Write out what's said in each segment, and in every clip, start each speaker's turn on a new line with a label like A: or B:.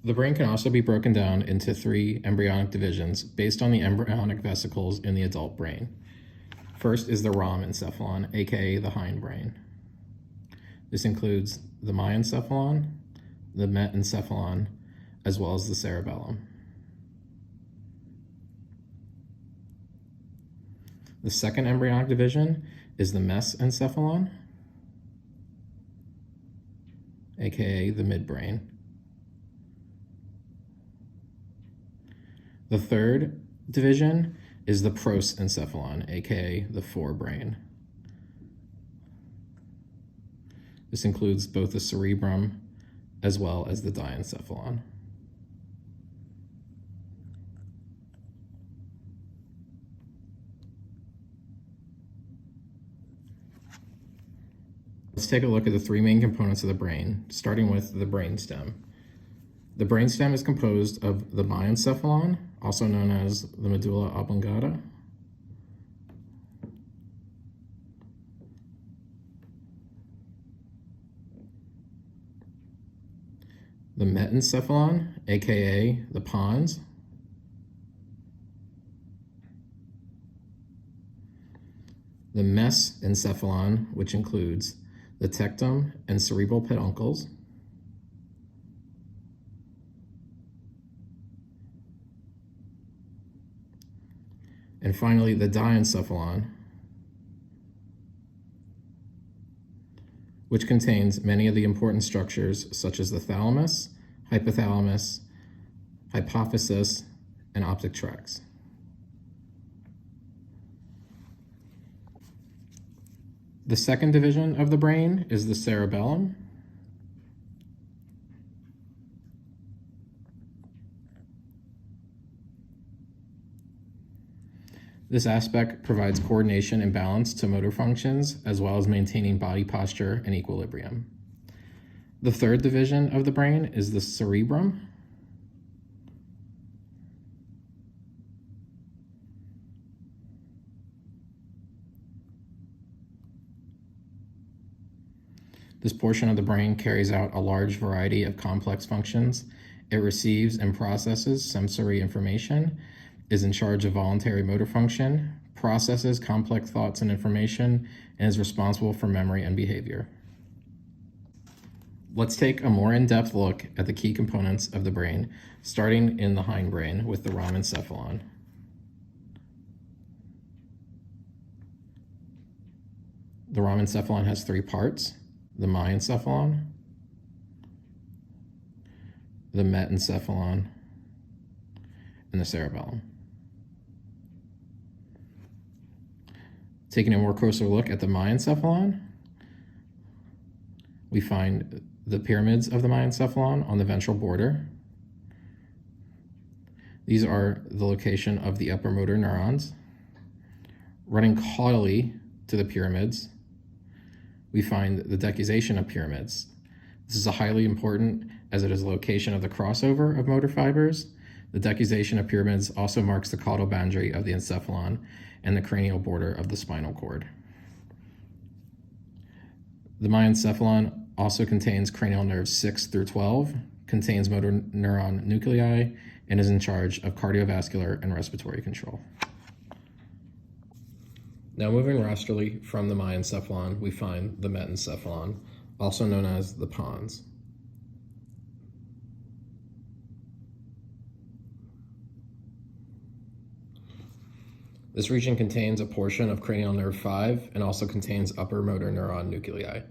A: The brain can also be broken down into 3 embryonic divisions based on the embryonic vesicles in the adult brain. First is the rhomboencephalon, aka the hindbrain. This includes the diencephalon, the metencephalon, as well as the cerebellum. The second embryonic division is the mesencephalon, aka the midbrain. The third division is the prosencephalon, aka the forebrain. This includes both the cerebrum as well as the diencephalon. Let's take a look at the 3 main components of the brain, starting with the brainstem. The brainstem is composed of the diencephalon, also known as the medulla oblongata, the metencephalon, aka the pons, the mesencephalon, which includes the tectum and cerebral peduncles, and finally the diencephalon, which contains many of the important structures such as the thalamus, hypothalamus, hypophysis, and optic tracts. The second division of the brain is the cerebellum. This aspect provides coordination and balance to motor functions, as well as maintaining body posture and equilibrium. The third division of the brain is the cerebrum. This portion of the brain carries out a large variety of complex functions. It receives and processes sensory information, is in charge of voluntary motor function, processes complex thoughts and information, and is responsible for memory and behavior. Let's take a more in-depth look at the key components of the brain, starting in the hindbrain with the rhomboencephalon. The rhomboencephalon has 3 parts: the diencephalon, the metencephalon, and the cerebellum. Taking a more closer look at the diencephalon, we find the pyramids of the diencephalon on the ventral border. These are the location of the upper motor neurons. Running caudally to the pyramids, we find the decussation of pyramids. This is highly important as it is the location of the crossover of motor fibers. The decussation of pyramids also marks the caudal boundary of the encephalon and the cranial border of the spinal cord. The diencephalon also contains cranial nerves 6 through 12, contains motor neuron nuclei, and is in charge of cardiovascular and respiratory control. Now moving rostrally from the diencephalon, we find the metencephalon, also known as the pons. This region contains a portion of cranial nerve 5 and also contains upper motor neuron nuclei.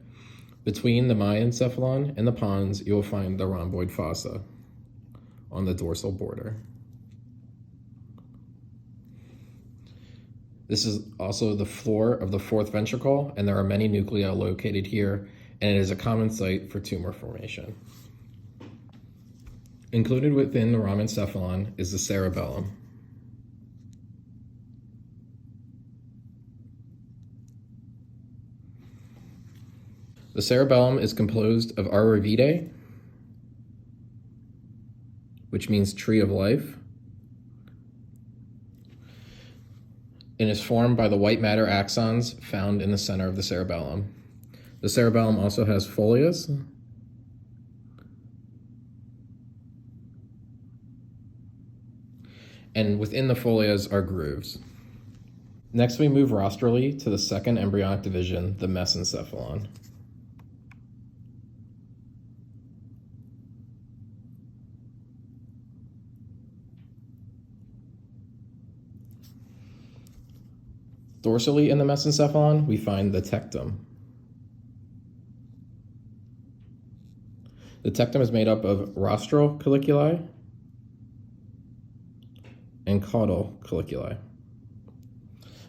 A: Between the diencephalon and the pons, you will find the rhomboid fossa on the dorsal border. This is also the floor of the 4th ventricle, and there are many nuclei located here, and it is a common site for tumor formation. Included within the rhomboencephalon is the cerebellum. The cerebellum is composed of Arvida, which means tree of life, and is formed by the white matter axons found in the center of the cerebellum. The cerebellum also has folias, and within the folias are grooves. Next, we move rostrally to the second embryonic division, the mesencephalon. Dorsally in the mesencephalon, we find the tectum. The tectum is made up of rostral colliculi and caudal colliculi.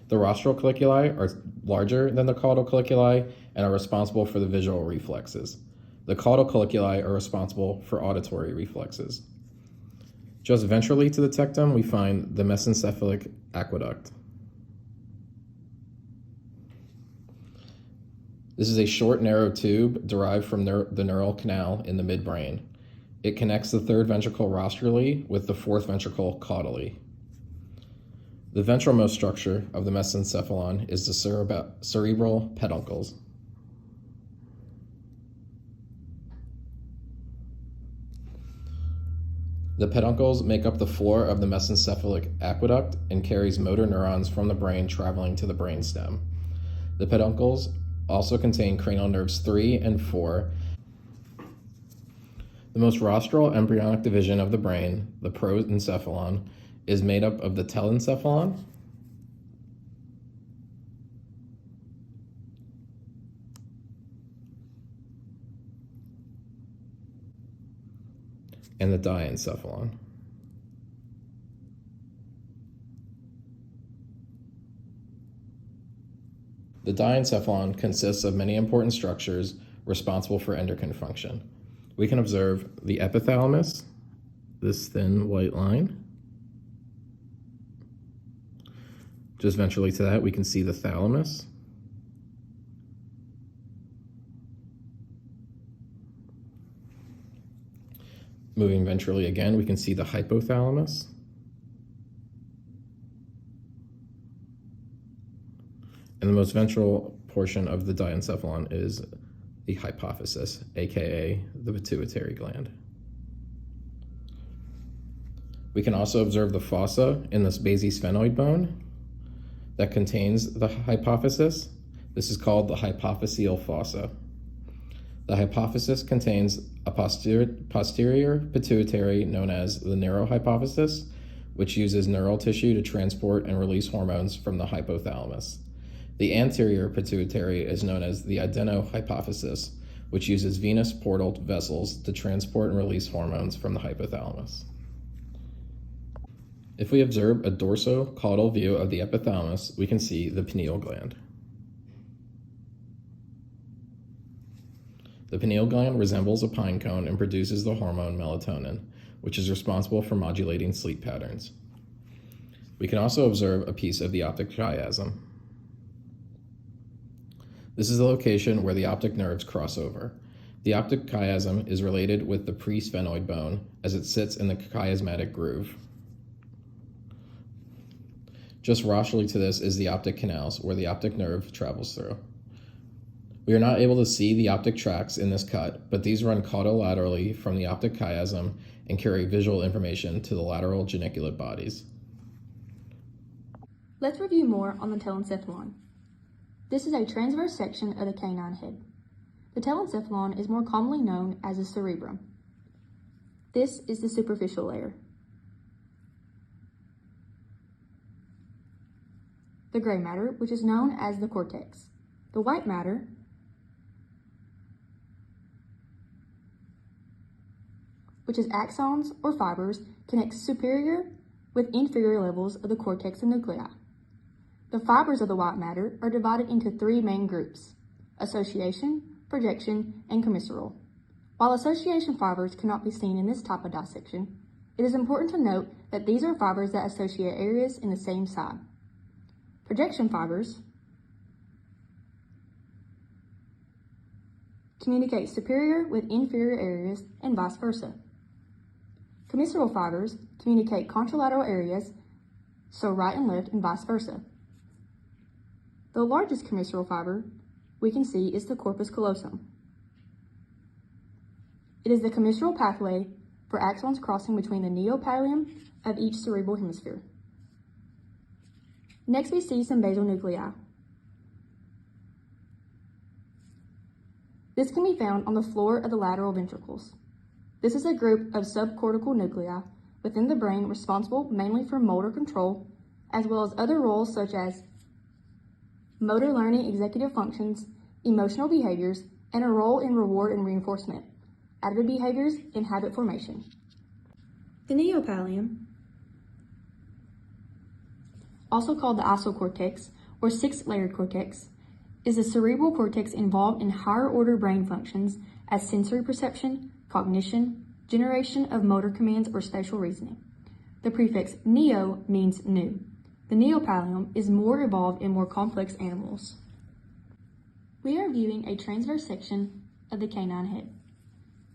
A: The rostral colliculi are larger than the caudal colliculi and are responsible for the visual reflexes. The caudal colliculi are responsible for auditory reflexes. Just ventrally to the tectum, we find the mesencephalic aqueduct. This is a short, narrow tube derived from the neural canal in the midbrain. It connects the third ventricle rostrally with the fourth ventricle caudally. The ventralmost structure of the mesencephalon is the cerebral peduncles. The peduncles make up the floor of the mesencephalic aqueduct and carries motor neurons from the brain traveling to the brainstem. The peduncles also contain cranial nerves 3 and 4. The most rostral embryonic division of the brain, the proencephalon, is made up of the telencephalon and the diencephalon. The diencephalon consists of many important structures responsible for endocrine function. We can observe the epithalamus, this thin white line. Just ventrally to that, we can see the thalamus. Moving ventrally again, we can see the hypothalamus. And the most ventral portion of the diencephalon is the hypophysis, aka the pituitary gland. We can also observe the fossa in this basisphenoid bone that contains the hypophysis. This is called the hypophyseal fossa. The hypophysis contains a posterior pituitary known as the neurohypophysis, which uses neural tissue to transport and release hormones from the hypothalamus. The anterior pituitary is known as the adenohypophysis, which uses venous portal vessels to transport and release hormones from the hypothalamus. If we observe a dorsocaudal view of the epithalamus, we can see the pineal gland. The pineal gland resembles a pine cone and produces the hormone melatonin, which is responsible for modulating sleep patterns. We can also observe a piece of the optic chiasm. This is the location where the optic nerves cross over. The optic chiasm is related with the presphenoid bone as it sits in the chiasmatic groove. Just rostrally to this is the optic canals, where the optic nerve travels through. We are not able to see the optic tracts in this cut, but these run caudolaterally from the optic chiasm and carry visual information to the lateral geniculate bodies.
B: Let's review more on the telencephalon. This is a transverse section of the canine head. The telencephalon is more commonly known as a cerebrum. This is the superficial layer. The gray matter, which is known as the cortex. The white matter, which is axons or fibers, connects superior with inferior levels of the cortex and nuclei. The fibers of the white matter are divided into three main groups: association, projection, and commissural. While association fibers cannot be seen in this type of dissection, it is important to note that these are fibers that associate areas in the same side. Projection fibers communicate superior with inferior areas and vice versa. Commissural fibers communicate contralateral areas, so right and left and vice versa. The largest commissural fiber we can see is the corpus callosum. It is the commissural pathway for axons crossing between the Neopallium of each cerebral hemisphere. Next, we see some basal nuclei. This can be found on the floor of the lateral ventricles. This is a group of subcortical nuclei within the brain responsible mainly for motor control, as well as other roles such as motor learning, executive functions, emotional behaviors, and a role in reward and reinforcement, adaptive behaviors, and habit formation. The Neopallium, also called the isocortex or six-layered cortex, is the cerebral cortex involved in higher-order brain functions as sensory perception, cognition, generation of motor commands, or spatial reasoning. The prefix neo means new. The Neopallium is more evolved in more complex animals. We are viewing a transverse section of the canine head.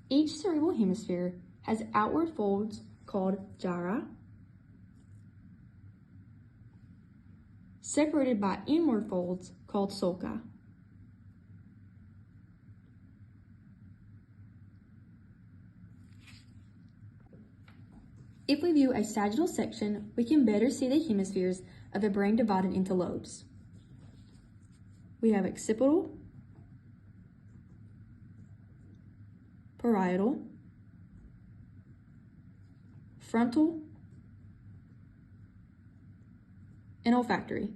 B: Each cerebral hemisphere has outward folds called gyri, separated by inward folds called sulci. If we view a sagittal section, we can better see the hemispheres of the brain divided into lobes. We have occipital, parietal, frontal, and olfactory.